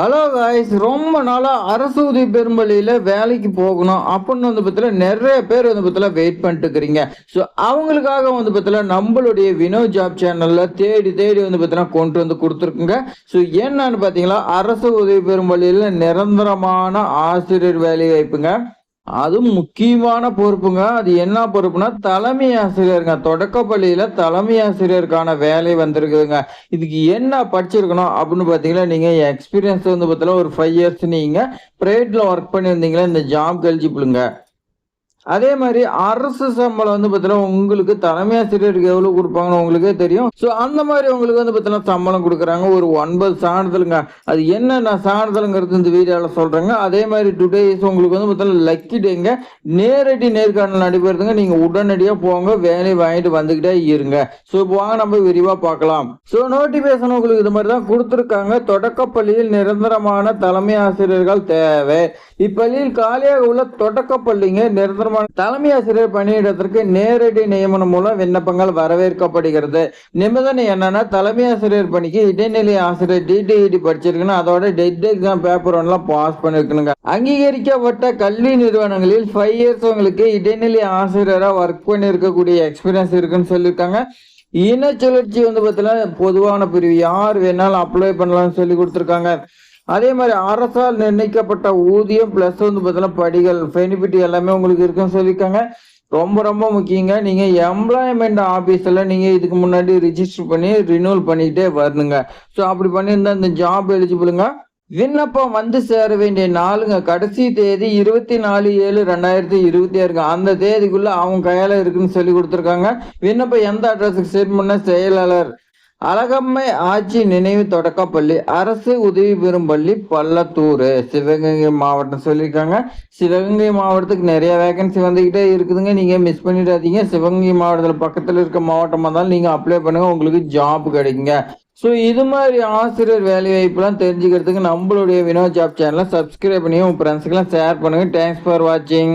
Hello guys, ரொம்ப நாளா அரசு உதவி பெறும் பள்ளியில வேலைக்கு போகணும் அப்படின்னு நிறைய பேர் வெயிட் பண்ணிட்டு இருக்கிறீங்க. ஸோ அவங்களுக்காக நம்மளுடைய வினோ ஜாப் சேனல்ல தேடி தேடி கொண்டு வந்து கொடுத்துருக்குங்க. ஸோ என்னன்னு பார்த்தீங்களா, அரசு உதவி பெறும் பள்ளியில நிரந்தரமான ஆசிரியர் வேலை வாய்ப்புங்க. அதுவும் முக்கியமான பொறுப்புங்க. அது என்ன பொறுப்புனா, தலைமை ஆசிரியருங்க. தொடக்கப்பள்ளியில தலைமை ஆசிரியருக்கான வேலை வந்திருக்குதுங்க. இதுக்கு என்ன படிச்சிருக்கணும் அப்படின்னு பார்த்தீங்கன்னா, நீங்க எக்ஸ்பீரியன்ஸ் ஒரு 5 இயர்ஸ் நீங்க பிரைவேட்ல ஒர்க் பண்ணியிருந்தீங்களா இந்த ஜாப்க்கு எலிஜிபிளுங்க. அதே மாதிரி அரசு சம்பளம் உங்களுக்கு தலைமை ஆசிரியருக்கு எவ்வளவு கொடுப்பாங்கன்னு உங்களுக்கே தெரியும். ஸோ அந்த மாதிரி உங்களுக்கு சம்பளம் கொடுக்குறாங்க. ஒரு 9 சான்றிதழுங்க. அது என்னென்ன சான்றிதழ்ங்கிறது இந்த வீடியோல சொல்றேங்க. அதே மாதிரி டுடே உங்களுக்கு லக்கி டேங்க. நேரடி நேர்காணல் நடைபெறுதுங்க. நீங்க உடனடியா போங்க, வேலை வாங்கிட்டு வந்துகிட்டே இருங்க. ஸோ இப்போ வாங்க நம்ம விரிவா பார்க்கலாம். ஸோ நோட்டிபிகேஷன் உங்களுக்கு இது மாதிரி தான் கொடுத்துருக்காங்க. தொடக்கப்பள்ளியில் நிரந்தரமான தலைமை ஆசிரியர்கள் தேவை. இப்பள்ளியில் காலியாக உள்ள தொடக்கப்பள்ளிங்க நிரந்தர தலைமை ஆசிரியர் பணியிடத்திற்கு நேரடி நியமனம் மூலம் விண்ணப்பங்கள் வரவேற்கப்படுகிறது. நிபந்தனை என்னன்னா, தலைமை ஆசிரியர் பணிக்கு இடைநிலை ஆசிரியர் டிடிஇடி படிச்சிருக்கணும். அதோட டெட் எக்ஸாம் பேப்பர் ஒன்லாம் பாஸ் பண்ணிருக்கணுங்க. அங்கீகரிக்கப்பட்ட கல்வி நிறுவனங்களில் 5 இயர்ஸ் உங்களுக்கு இடைநிலை ஆசிரியரா ஒர்க் பண்ணி இருக்கக்கூடிய எக்ஸ்பீரியன்ஸ் இருக்குன்னு சொல்லியிருக்காங்க. இன சுழற்சி பொதுவான பிரிவு யார் வேணாலும் அப்ளை பண்ணலாம்னு சொல்லி கொடுத்துருக்காங்க. அதே மாதிரி அரசால் நிர்ணயிக்கப்பட்ட ஊதியம் பிளஸ் படிகள் பெனிஃபிட் எல்லாமே உங்களுக்கு இருக்குன்னு சொல்லியிருக்காங்க. ரொம்ப ரொம்ப முக்கியங்க. நீங்க எம்ப்ளாய்மெண்ட் ஆபீஸ்ல நீங்க இதுக்கு முன்னாடி ரிஜிஸ்டர் பண்ணி ரினியூவல் பண்ணிக்கிட்டே வரணுங்க. ஸோ அப்படி பண்ணியிருந்தா இந்த ஜாப் எலிஜிபிளுங்க. விண்ணப்பம் வந்து சேர வேண்டிய நாளுங்க, கடைசி தேதி 24/7/2026. அந்த தேதிக்குள்ள அவங்க கையால இருக்குன்னு சொல்லி கொடுத்துருக்காங்க. விண்ணப்பம் எந்த அட்ரஸுக்கு சென்ட் பண்ண, செயலாளர் அழகம்மை ஆட்சி நினைவு தொடக்கப்பள்ளி, அரசு உதவி பெறும் பள்ளி, பள்ளத்தூர், சிவகங்கை மாவட்டம் சொல்லியிருக்காங்க. சிவகங்கை மாவட்டத்துக்கு நிறைய வேகன்சி வந்துகிட்டே இருக்குதுங்க. நீங்க மிஸ் பண்ணிடாதீங்க. சிவகங்கை மாவட்டத்தில் பக்கத்தில் இருக்க மாவட்டமாக இருந்தாலும் நீங்க அப்ளை பண்ணுங்க, உங்களுக்கு ஜாப் கிடைக்குங்க. ஸோ இது மாதிரி ஆசிரியர் வேலை வாய்ப்புலாம் தெரிஞ்சுக்கிறதுக்கு நம்மளுடைய வினோ ஜாப் சேனலை சப்ஸ்கிரைப் பண்ணி உங்க ஃப்ரெண்ட்ஸுக்கெல்லாம் ஷேர் பண்ணுங்க. தேங்க்ஸ் ஃபார் வாட்சிங்.